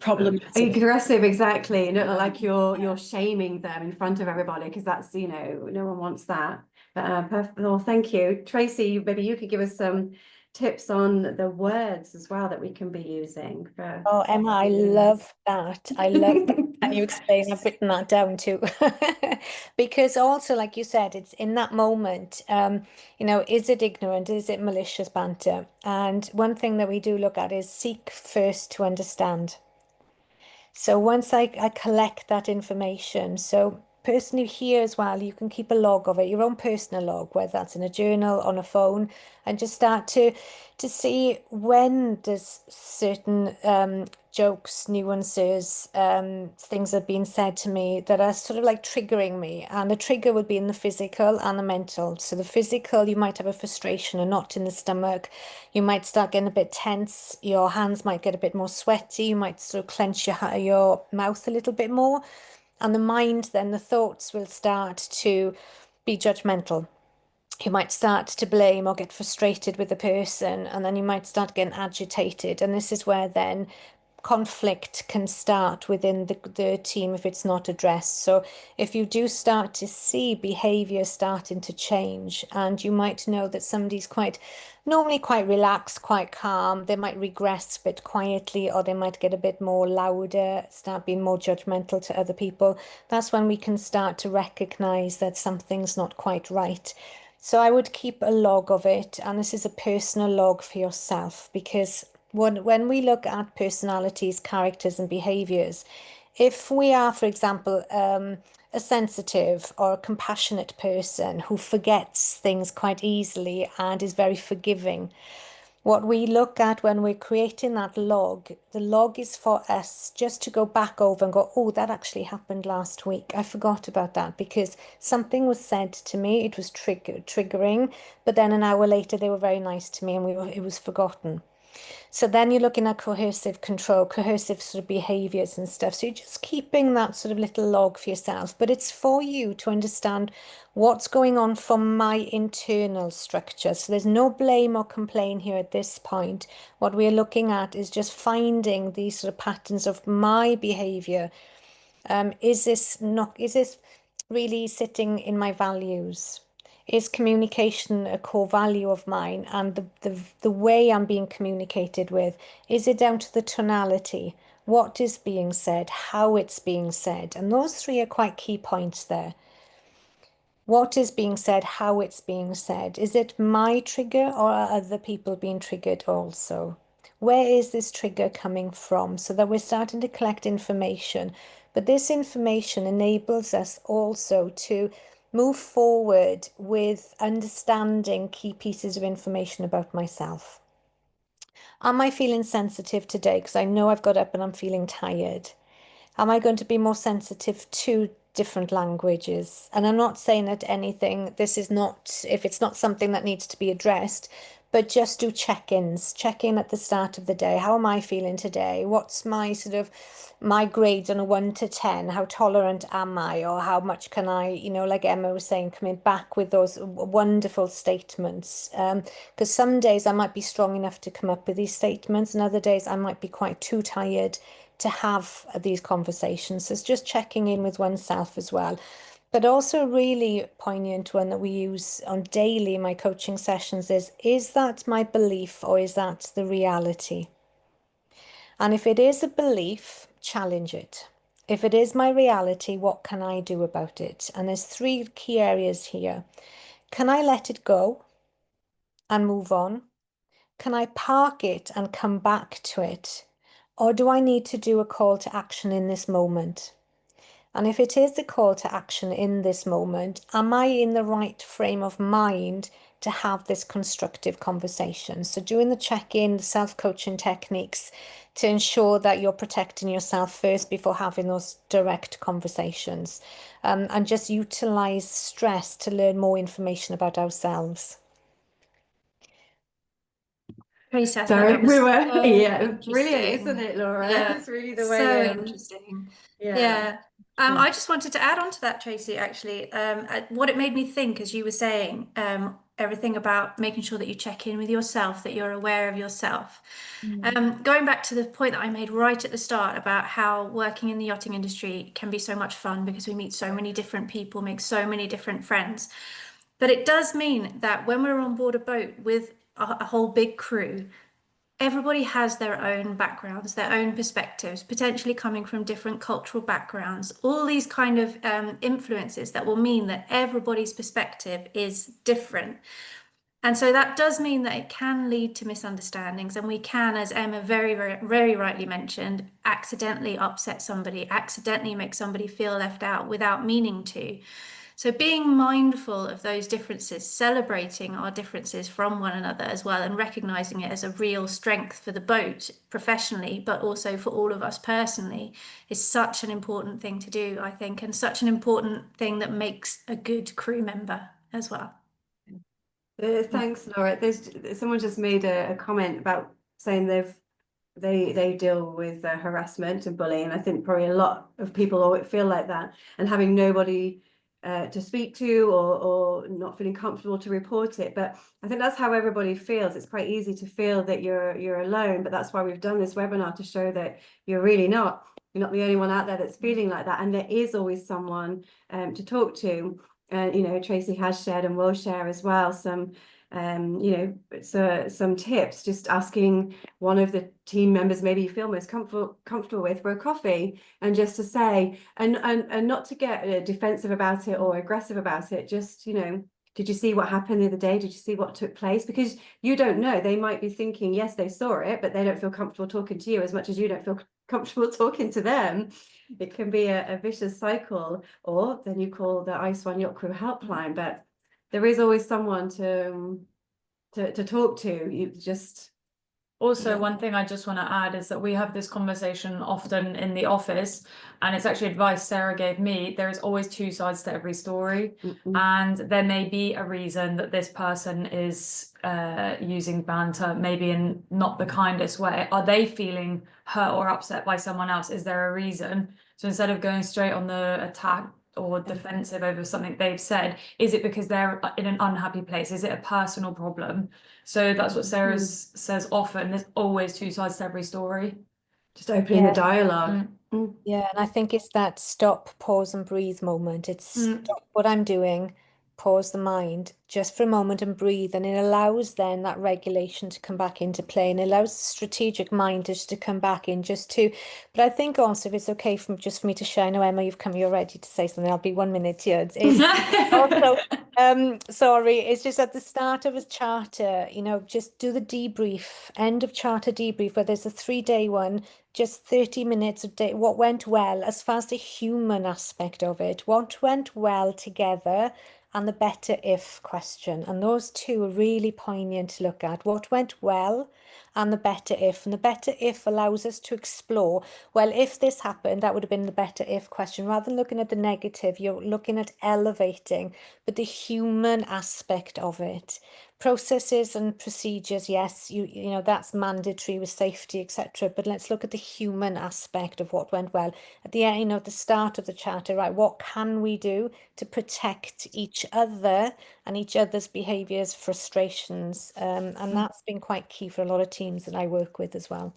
problematic. Aggressive, exactly. You don't look like you're shaming them in front of everybody, because that's, no one wants that. But perfect. Well, thank you. Tracy, maybe you could give us some tips on the words as well that we can be using for. Oh, Emma, I love that. I love that. Can you explain? I've written that down too. Because also, like you said, it's in that moment, is it ignorant? Is it malicious banter? And one thing that we do look at is seek first to understand. So once I collect that information, so personally here as well, you can keep a log of it, your own personal log, whether that's in a journal, on a phone, and just start to see when does certain jokes, nuances, things have been said to me that are sort of like triggering me. And the trigger would be in the physical and the mental. So the physical, you might have a frustration, a knot in the stomach. You might start getting a bit tense. Your hands might get a bit more sweaty. You might sort of clench your mouth a little bit more. And the mind, then the thoughts will start to be judgmental. You might start to blame or get frustrated with the person, and then you might start getting agitated. And this is where then conflict can start within the team if it's not addressed. So if you do start to see behavior starting to change, and you might know that somebody's normally quite relaxed, quite calm, they might regress a bit quietly, or they might get a bit more louder, start being more judgmental to other people. That's when we can start to recognize that something's not quite right. So I would keep a log of it, and this is a personal log for yourself, because when we look at personalities, characters, and behaviors, if we are, for example, a sensitive or a compassionate person who forgets things quite easily and is very forgiving, what we look at when we're creating that log, the log is for us just to go back over and go, oh, that actually happened last week. I forgot about that because something was said to me. It was triggering, but then an hour later they were very nice to me and it was forgotten. So then you're looking at coercive control, coercive sort of behaviors and stuff. So you're just keeping that sort of little log for yourself, but it's for you to understand what's going on from my internal structure. So there's no blame or complaint here at this point. What we're looking at is just finding these sort of patterns of my behavior. Is this really sitting in my values? Is communication a core value of mine? And the way I'm being communicated with, is it down to the tonality? What is being said? How it's being said? And those three are quite key points there. What is being said? How it's being said? Is it my trigger or are other people being triggered also? Where is this trigger coming from? So that we're starting to collect information. But this information enables us also to move forward with understanding key pieces of information about myself. Am I feeling sensitive today? Because I know I've got up and I'm feeling tired. Am I going to be more sensitive to different languages? And I'm not saying that this is not, if it's not something that needs to be addressed, but just do check-ins, check in at the start of the day. How am I feeling today? What's my my grades on a 1 to 10? How tolerant am I? Or how much can I, like Emma was saying, coming back with those wonderful statements. Because some days I might be strong enough to come up with these statements, and other days I might be quite too tired to have these conversations. So it's just checking in with oneself as well. But also a really poignant one that we use on daily in my coaching sessions is that my belief or is that the reality? And if it is a belief, challenge it. If it is my reality, what can I do about it? And there's three key areas here. Can I let it go and move on? Can I park it and come back to it? Or do I need to do a call to action in this moment? And if it is the call to action in this moment, am I in the right frame of mind to have this constructive conversation? So doing the check-in, the self-coaching techniques to ensure that you're protecting yourself first before having those direct conversations. And just utilize stress to learn more information about ourselves. Tracy, I So thought that was we were, so yeah, brilliant, interesting. isn't it, Laura? Yeah, That's really the so way. interesting. Yeah. Yeah. Yeah. I just wanted to add on to that, Tracy, actually, what it made me think as you were saying, everything about making sure that you check in with yourself, that you're aware of yourself. Going back to the point that I made right at the start about how working in the yachting industry can be so much fun because we meet so many different people, make so many different friends. But it does mean that when we're on board a boat with a whole big crew, everybody has their own backgrounds, their own perspectives, potentially coming from different cultural backgrounds, all these kind of influences that will mean that everybody's perspective is different. And so that does mean that it can lead to misunderstandings, and we can, as Emma very, very, very rightly mentioned, accidentally upset somebody, accidentally make somebody feel left out without meaning to. So being mindful of those differences, celebrating our differences from one another as well, and recognizing it as a real strength for the boat professionally, but also for all of us personally, is such an important thing to do, I think, and such an important thing that makes a good crew member as well. Thanks, Laura. Someone just made a comment about saying they deal with harassment and bullying, and I think probably a lot of people always feel like that, and having nobody to speak to, or not feeling comfortable to report it. But I think that's how everybody feels. It's quite easy to feel that you're alone, but that's why we've done this webinar, to show that you're really not. You're not the only one out there that's feeling like that, and there is always someone to talk to. You know, Tracy has shared and will share as well some some tips, just asking one of the team members maybe you feel most comfortable with for a coffee, and just to say, and not to get defensive about it or aggressive about it, just, you know, did you see what happened the other day? Did you see what took place? Because you don't know. They might be thinking, yes, they saw it, but they don't feel comfortable talking to you as much as you don't feel comfortable talking to them. It can be a vicious cycle. Or then you call the Ice One Yacht Crew helpline, but there is always someone to talk to. You just Also, one thing I just want to add is that we have this conversation often in the office, and it's actually advice Sarah gave me. There is always two sides to every story, and there may be a reason that this person is using banter, maybe in not the kindest way. Are they feeling hurt or upset by someone else? Is there a reason? So instead of going straight on the attack or defensive over something they've said, is it because they're in an unhappy place? Is it a personal problem? So that's what Sarah says often. There's always two sides to every story. Just opening the dialogue. Yeah, and I think it's that stop, pause, and breathe moment. It's stop what I'm doing, pause the mind just for a moment and breathe. And it allows then that regulation to come back into play, and it allows the strategic mind just to come back in just to. But I think also, if it's okay for me to share, I know Emma, you're ready to say something. I'll be 1 minute here. It's also, sorry, it's just at the start of a charter, you know, just do the debrief, end of charter debrief, where there's a 3-day one, just 30 minutes a day. What went well, as far as the human aspect of it, what went well together, and the better if question. And those two are really poignant to look at. What went well and the better if. And the better if allows us to explore, well, if this happened, that would have been the better if question. Rather than looking at the negative, you're looking at elevating, but the human aspect of it. Processes and procedures, yes, you know, that's mandatory with safety, etc. But let's look at the human aspect of what went well. At the end, you know, the start of the charter, right? What can we do to protect each other and each other's behaviours, frustrations? And that's been quite key for a lot of teams that I work with as well.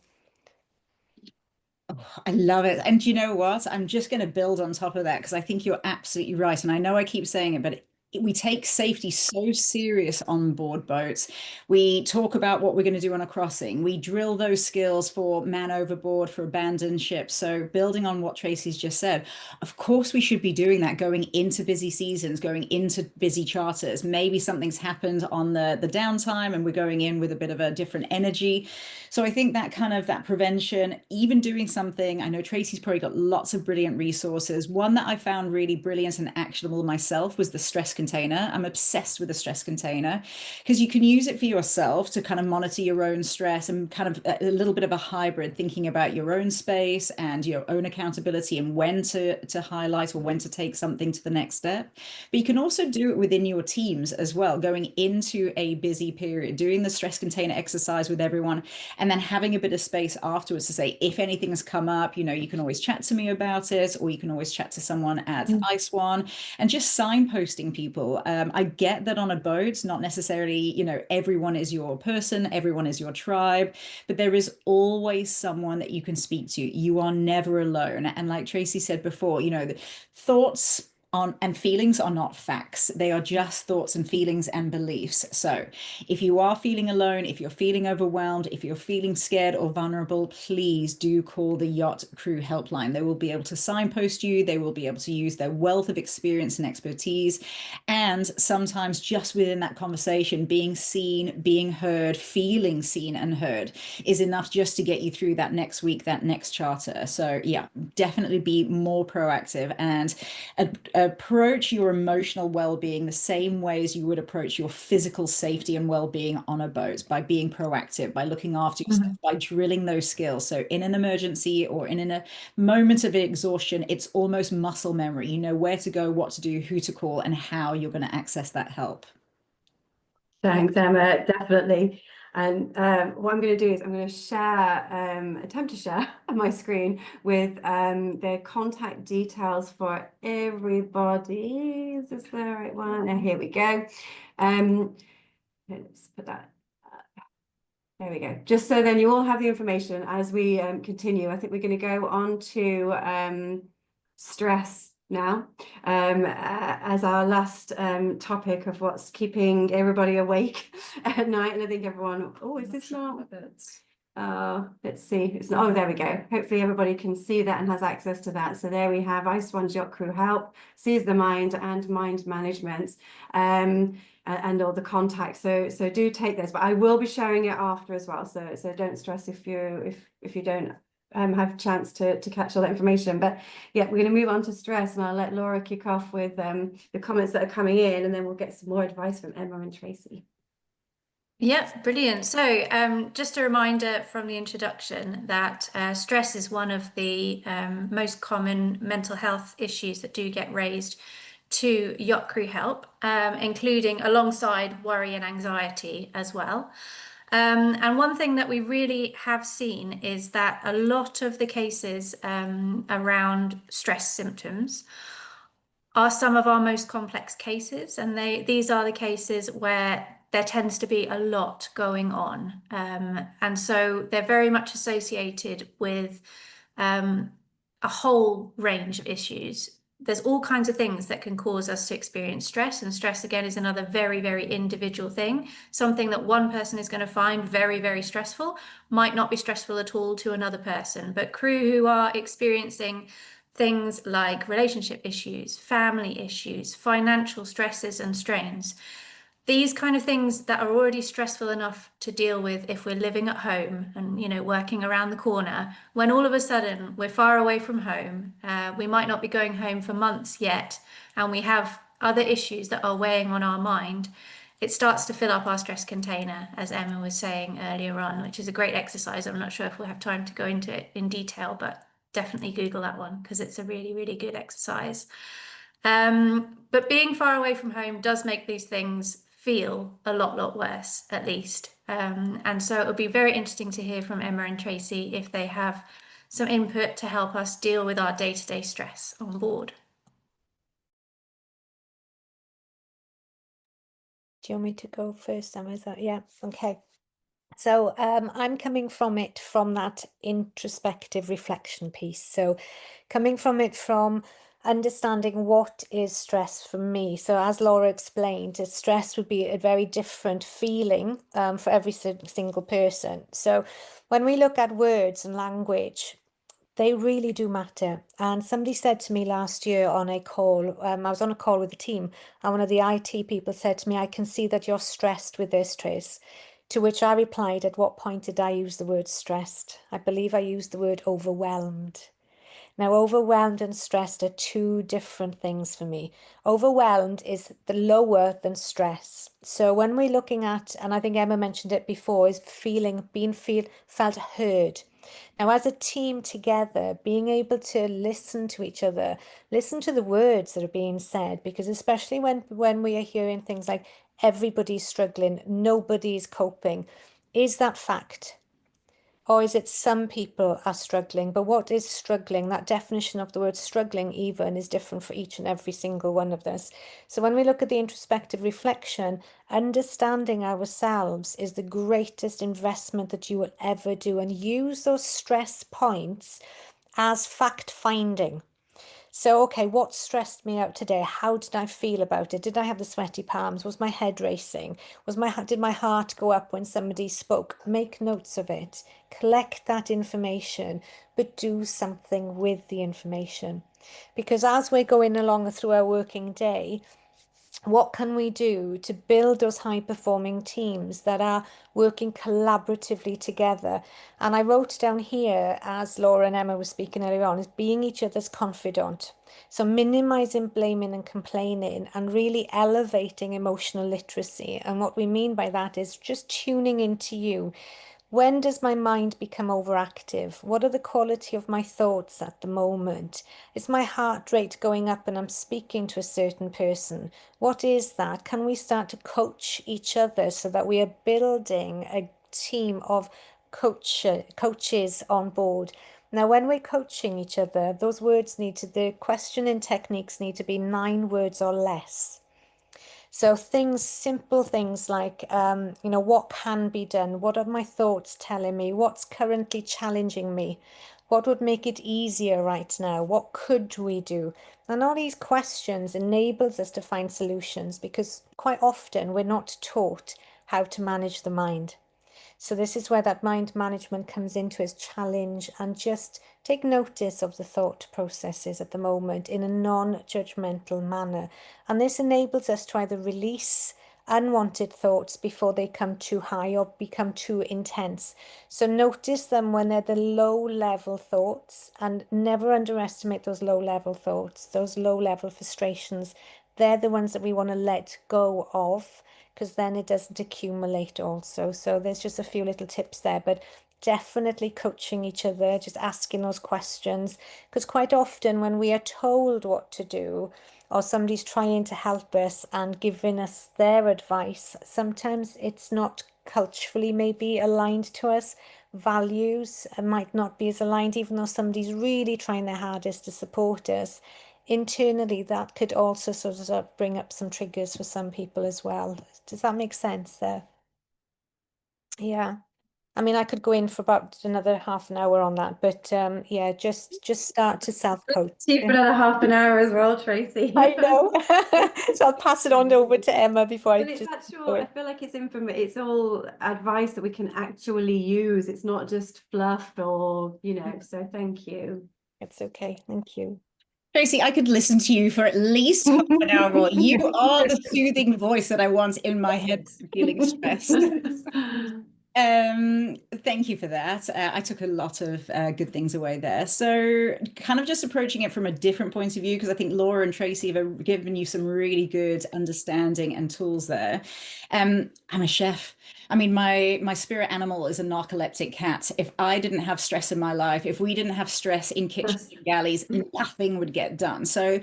Oh, I love it. And you know what? I'm just going to build on top of that, because I think you're absolutely right. And I know I keep saying it, but we take safety so serious on board boats. We talk about what we're going to do on a crossing. We drill those skills for man overboard, for abandoned ships. So building on what Tracy's just said, of course we should be doing that going into busy seasons, going into busy charters. Maybe something's happened on the downtime and we're going in with a bit of a different energy. So I think that kind of that prevention, even doing something, I know Tracy's probably got lots of brilliant resources. One that I found really brilliant and actionable myself was the stress container. I'm obsessed with the stress container, because you can use it for yourself to kind of monitor your own stress, and kind of a little bit of a hybrid, thinking about your own space and your own accountability and when to highlight or when to take something to the next step. But you can also do it within your teams as well, going into a busy period, doing the stress container exercise with everyone, and then having a bit of space afterwards to say, if anything's come up, you know, you can always chat to me about it, or you can always chat to someone at Ice One, and just signposting people. I get that on a boat, not necessarily, you know, everyone is your person, everyone is your tribe, but there is always someone that you can speak to. You are never alone. And like Tracy said before, you know, the thoughts and feelings are not facts. They are just thoughts and feelings and beliefs. So if you are feeling alone, if you're feeling overwhelmed, if you're feeling scared or vulnerable, please do call the Yacht Crew helpline. They will be able to signpost you. They will be able to use their wealth of experience and expertise. And sometimes just within that conversation, being seen, being heard, feeling seen and heard is enough just to get you through that next week, that next charter. So yeah, definitely be more proactive and approach your emotional well-being the same way as you would approach your physical safety and well-being on a boat, by being proactive, by looking after yourself, by drilling those skills. So in an emergency or in a moment of exhaustion, it's almost muscle memory. You know where to go, what to do, who to call, and how you're going to access that help. Thanks, Emma, definitely. And what I'm going to do is I'm going to share, attempt to share my screen with the contact details for everybody. Is this the right one? Oh, here we go. Let's put that. There we go. Just so then you all have the information as we continue. I think we're going to go on to stress now as our last topic of what's keeping everybody awake at night. And I think everyone, oh, is this not? Let's see. It's not, oh, there we go. Hopefully everybody can see that and has access to that. So there we have Ice One's Yacht Crew Help, Seize the Mind, and Mind Management. And all the contacts. So do take those, but I will be sharing it after as well. So don't stress if you don't have a chance to catch all that information. But yeah, we're going to move on to stress, and I'll let Laura kick off with the comments that are coming in, and then we'll get some more advice from Emma and Tracy. Yep, brilliant. So just a reminder from the introduction that stress is one of the most common mental health issues that do get raised to Yacht Crew Help, including alongside worry and anxiety as well. And one thing that we really have seen is that a lot of the cases around stress symptoms are some of our most complex cases, and these are the cases where there tends to be a lot going on. And so they're very much associated with a whole range of issues. There's all kinds of things that can cause us to experience stress, and stress again is another very, very individual thing. Something that one person is going to find very, very stressful might not be stressful at all to another person. But crew who are experiencing things like relationship issues, family issues, financial stresses and strains, these kind of things that are already stressful enough to deal with if we're living at home and, you know, working around the corner, when all of a sudden we're far away from home, we might not be going home for months yet, and we have other issues that are weighing on our mind, it starts to fill up our stress container, as Emma was saying earlier on, which is a great exercise. I'm not sure if we'll have time to go into it in detail, but definitely Google that one because it's a really, really good exercise. But being far away from home does make these things feel a lot worse, at least. And so it would be very interesting to hear from Emma and Tracy if they have some input to help us deal with our day-to-day stress on board. Do you want me to go first, Emma? Is that, yeah, okay. So I'm coming from that introspective reflection piece. So coming from understanding what is stress for me. So as Laura explained, stress would be a very different feeling for every single person. So when we look at words and language, they really do matter. And somebody said to me last year on a call, I was on a call with the team, and one of the IT people said to me, I can see that you're stressed with this, Trace. To which I replied, at what point did I use the word stressed? I believe I used the word overwhelmed. Now, overwhelmed and stressed are two different things for me. Overwhelmed is the lower than stress. So when we're looking at, and I think Emma mentioned it before, is felt heard. Now, as a team together, being able to listen to each other, listen to the words that are being said, because especially when we are hearing things like everybody's struggling, nobody's coping, is that fact? Or is it some people are struggling? But what is struggling? That definition of the word struggling even is different for each and every single one of us. So when we look at the introspective reflection, understanding ourselves is the greatest investment that you will ever do, and use those stress points as fact finding. So, okay, what stressed me out today? How did I feel about it? Did I have the sweaty palms? Was my head racing? Did my heart go up when somebody spoke? Make notes of it. Collect that information, but do something with the information. Because as we're going along through our working day, what can we do to build those high performing teams that are working collaboratively together? And I wrote down here, as Laura and Emma were speaking earlier on, is being each other's confidant. So minimizing blaming and complaining and really elevating emotional literacy. And what we mean by that is just tuning into you. When does my mind become overactive? What are the quality of my thoughts at the moment? Is my heart rate going up and I'm speaking to a certain person? What is that? Can we start to coach each other so that we are building a team of coaches on board? Now, when we're coaching each other, the questioning techniques need to be 9 words or less. So simple things like, what can be done? What are my thoughts telling me? What's currently challenging me? What would make it easier right now? What could we do? And all these questions enables us to find solutions because quite often we're not taught how to manage the mind. So this is where that mind management comes into its challenge, and just take notice of the thought processes at the moment in a non-judgmental manner. And this enables us to either release unwanted thoughts before they come too high or become too intense. So notice them when they're the low level thoughts, and never underestimate those low level thoughts, those low level frustrations. They're the ones that we want to let go of, because then it doesn't accumulate also. So there's just a few little tips there, but definitely coaching each other, just asking those questions, because quite often when we are told what to do or somebody's trying to help us and giving us their advice, sometimes it's not culturally maybe aligned to us. Values might not be as aligned, even though somebody's really trying their hardest to support us. Internally, that could also sort of bring up some triggers for some people as well. Does that make sense there? Yeah. I mean, I could go in for about another half an hour on that, but yeah, just start to self-coach. You for another half an hour as well, Tracy. I know. So I'll pass it on over to Emma before I But it's just actual, I feel like it's all advice that we can actually use. It's not just fluff or, so thank you. It's okay. Thank you. Tracy, I could listen to you for at least half an hour more. You are the soothing voice that I want in my head feeling stressed. Thank you for that. I took a lot of good things away there. So kind of just approaching it from a different point of view, because I think Laura and Tracy have given you some really good understanding and tools there. I'm a chef. I mean, my spirit animal is a narcoleptic cat. If I didn't have stress in my life, if we didn't have stress in kitchens and galleys, nothing would get done. So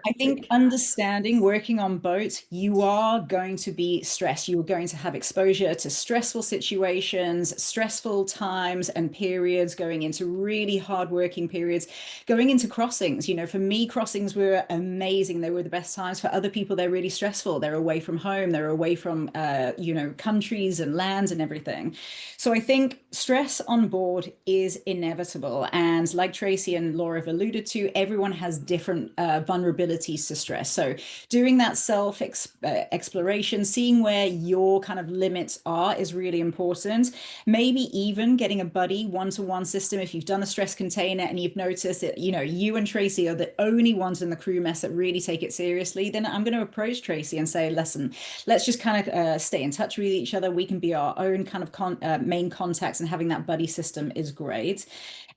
I think understanding working on boats, you are going to be stressed. You are going to have exposure to stressful situations, stressful times and periods, going into really hard working periods, going into crossings. For me, crossings were amazing. They were the best times. For other people, they're really stressful. They're away from home. They're away from, countries and lands and everything. So I think stress on board is inevitable. And like Tracy and Laura have alluded to, everyone has different vulnerabilities to stress. So doing that self exploration, seeing where your kind of limits are is really important. Maybe even getting a buddy one-to-one system. If you've done a stress container and you've noticed that, you and Tracy are the only ones in the crew mess that really take it seriously, then I'm going to approach Tracy and say, listen, let's just kind of stay in touch with each other. We can be our own kind of main contacts, and having that buddy system is great.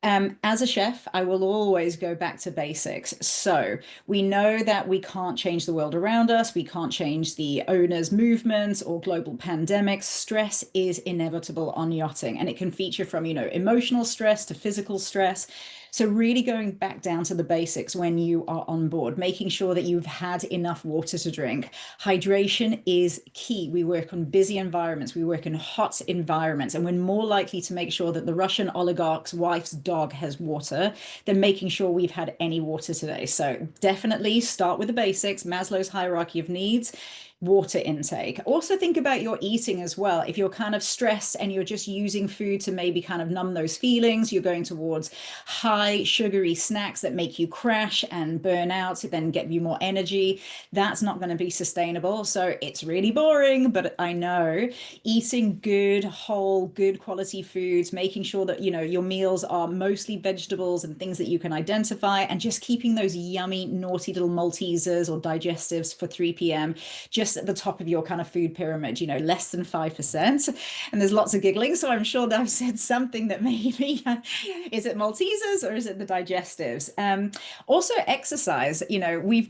As a chef, I will always go back to basics. So we know that we can't change the world around us. We can't change the owners' movements or global pandemics. Stress is inevitable on yachting, and it can feature from, emotional stress to physical stress. So really going back down to the basics when you are on board, making sure that you've had enough water to drink. Hydration is key. We work on busy environments. We work in hot environments, and we're more likely to make sure that the Russian oligarch's wife's dog has water than making sure we've had any water today. So definitely start with the basics, Maslow's hierarchy of needs. water intake. Also think about your eating as well. If you're kind of stressed and you're just using food to maybe kind of numb those feelings, you're going towards high sugary snacks that make you crash and burn out, then get you more energy. That's not going to be sustainable. So it's really boring, but I know eating good, whole, good quality foods, making sure that, you know, your meals are mostly vegetables and things that you can identify, and just keeping those yummy, naughty little Maltesers or digestives for 3 p.m. just at the top of your kind of food pyramid, you know, less than 5%. And there's lots of giggling. So I'm sure that I've said something that maybe, is it Maltesers or is it the digestives? Also exercise, you know, we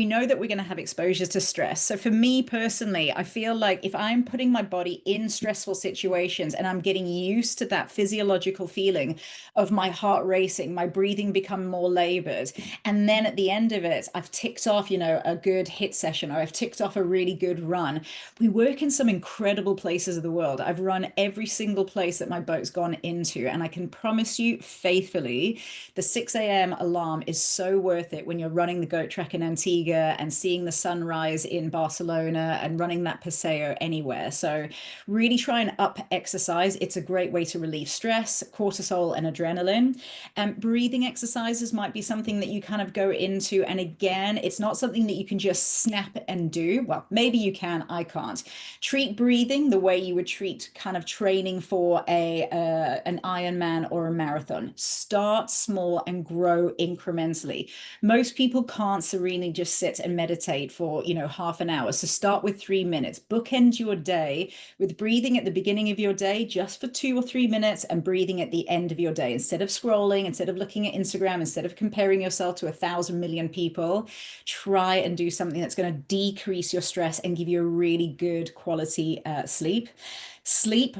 know that we're going to have exposure to stress. So for me personally, I feel like if I'm putting my body in stressful situations and I'm getting used to that physiological feeling of my heart racing, my breathing become more labored, and then at the end of it, I've ticked off, you know, a good HIIT session, or I've ticked off a really good run. We work in some incredible places of the world. I've run every single place that my boat's gone into, and I can promise you faithfully, the 6 a.m. alarm is so worth it when you're running the goat track in Antigua and seeing the sunrise in Barcelona and running that paseo anywhere. So really try and up exercise. It's a great way to relieve stress, cortisol, and adrenaline. Breathing exercises might be something that you kind of go into. And again, it's not something that you can just snap and do. Well, maybe you can, I can't. Treat breathing the way you would treat kind of training for an Ironman or a marathon. Start small and grow incrementally. Most people can't serenely just sit and meditate for, you know, half an hour. So start with 3 minutes. Bookend your day with breathing at the beginning of your day just for 2 or 3 minutes, and breathing at the end of your day. Instead of scrolling, instead of looking at Instagram, instead of comparing yourself to 1,000 million people, try and do something that's going to decrease your stress and give you a really good quality sleep. Sleep,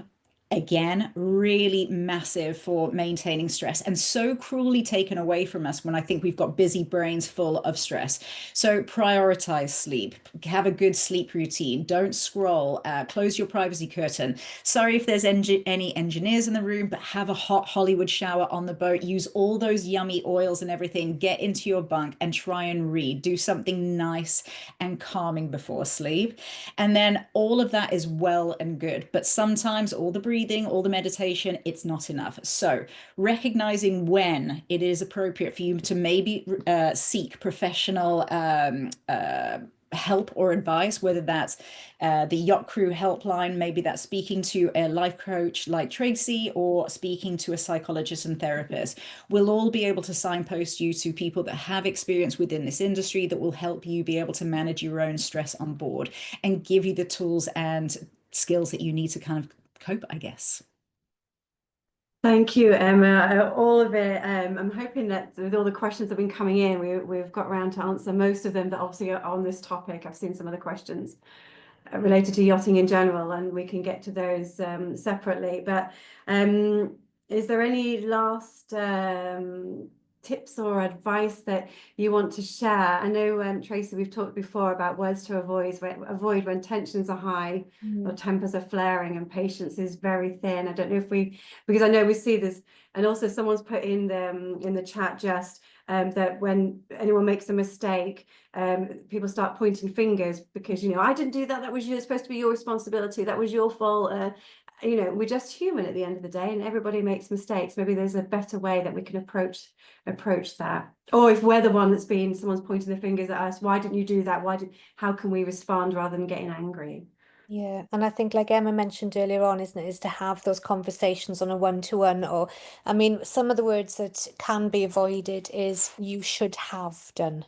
again, really massive for maintaining stress, and so cruelly taken away from us when I think we've got busy brains full of stress. So prioritize sleep, have a good sleep routine, don't scroll, close your privacy curtain. Sorry if there's any engineers in the room, but have a hot Hollywood shower on the boat, use all those yummy oils and everything, get into your bunk and try and read, do something nice and calming before sleep. And then all of that is well and good, but sometimes all the breathing, all the meditation, it's not enough. So recognizing when it is appropriate for you to maybe seek professional help or advice, whether that's the yacht crew helpline, maybe that's speaking to a life coach like Tracy, or speaking to a psychologist and therapist. We'll all be able to signpost you to people that have experience within this industry that will help you be able to manage your own stress on board and give you the tools and skills that you need to kind of cope, I guess. Thank you, Emma. All of it. I'm hoping that with all the questions that have been coming in, we've got around to answer most of them that obviously are on this topic. I've seen some of the questions related to yachting in general, and we can get to those separately. But is there any last tips or advice that you want to share? I know, Tracy, we've talked before about words to avoid when tensions are high or tempers are flaring and patience is very thin. I don't know if because I know we see this, and also someone's put in the chat just that when anyone makes a mistake, people start pointing fingers because, you know, I didn't do that. That was supposed to be your responsibility. That was your fault. You know, we're just human at the end of the day, and everybody makes mistakes. Maybe there's a better way that we can approach that. Or if we're the one that's been, someone's pointing their fingers at us, why didn't you do that? How can we respond rather than getting angry? Yeah, and I think like Emma mentioned earlier on, isn't it, is to have those conversations on a one-to-one, or I mean, some of the words that can be avoided is you should have done.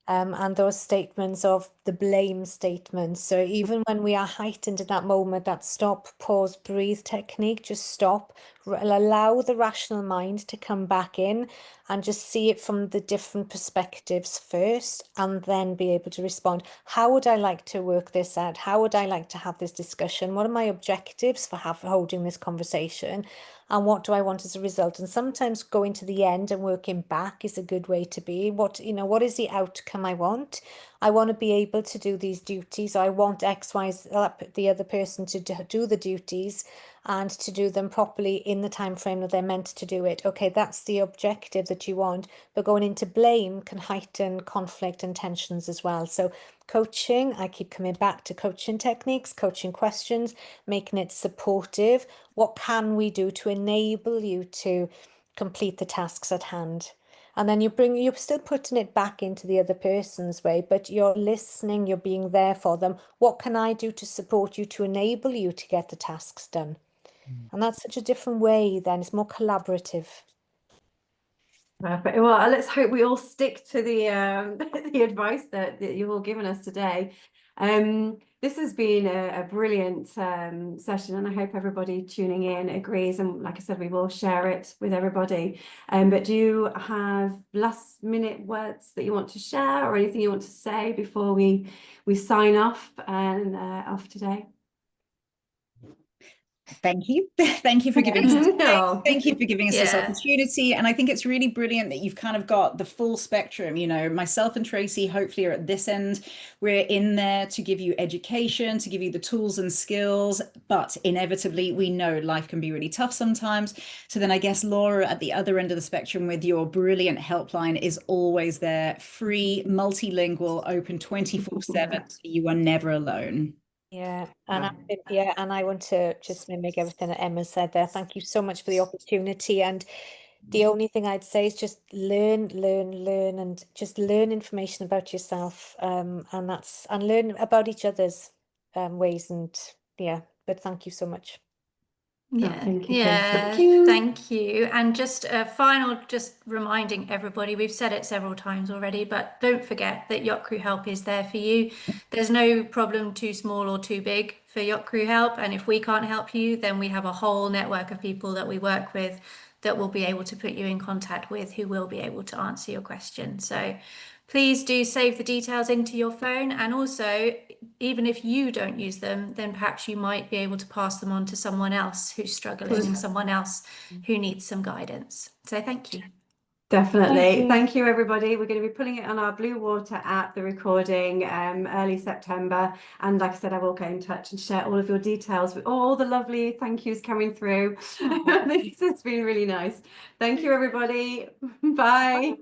And those statements of the blame statements. So even when we are heightened in that moment, that stop, pause, breathe technique, just stop, allow the rational mind to come back in and just see it from the different perspectives first, and then be able to respond. How would I like to work this out? How would I like to have this discussion? What are my objectives for holding this conversation? And what do I want as a result? And sometimes going to the end and working back is a good way to be. What is the outcome I want? I want to be able to do these duties. I want X, Y, Z, the other person to do the duties. and to do them properly in the time frame that they're meant to do it. Okay, that's the objective that you want, but going into blame can heighten conflict and tensions as well. So coaching, I keep coming back to coaching techniques, coaching questions, making it supportive. What can we do to enable you to complete the tasks at hand? And then you're still putting it back into the other person's way, but you're listening, you're being there for them. What can I do to support you, to enable you to get the tasks done? And that's such a different way then, it's more collaborative. Perfect. Well, let's hope we all stick to the the advice that you've all given us today. This has been a brilliant session, and I hope everybody tuning in agrees. And like I said, we will share it with everybody. But do you have last minute words that you want to share, or anything you want to say before we sign off and off today? Thank you. Thank you for giving us this space. No. Thank you for giving us this Yeah. opportunity. And I think it's really brilliant that you've kind of got the full spectrum. You know, myself and Tracy hopefully are at this end. We're in there to give you education, to give you the tools and skills, but inevitably we know life can be really tough sometimes. So then I guess Laura at the other end of the spectrum with your brilliant helpline is always there, free, multilingual, open 24/7. So you are never alone. Yeah, and I want to just mimic everything that Emma said there. Thank you so much for the opportunity. And the only thing I'd say is just learn, and just learn information about yourself. And learn about each other's ways. And yeah, but thank you so much. Yeah, thank you, yeah, Tracy. thank you. And just a final, just reminding everybody, we've said it several times already, but don't forget that Yacht Crew Help is there for you. There's no problem too small or too big for Yacht Crew Help. And if we can't help you, then we have a whole network of people that we work with that will be able to put you in contact with, who will be able to answer your question. So please do save the details into your phone. And also, even if you don't use them, then perhaps you might be able to pass them on to someone else who's struggling and someone else who needs some guidance. So thank you. Definitely. Thank you, everybody. We're going to be putting it on our Blue Water app, the recording, early September. And like I said, I will get in touch and share all of your details with all the lovely thank yous coming through. This has been really nice. Thank you, everybody. Bye.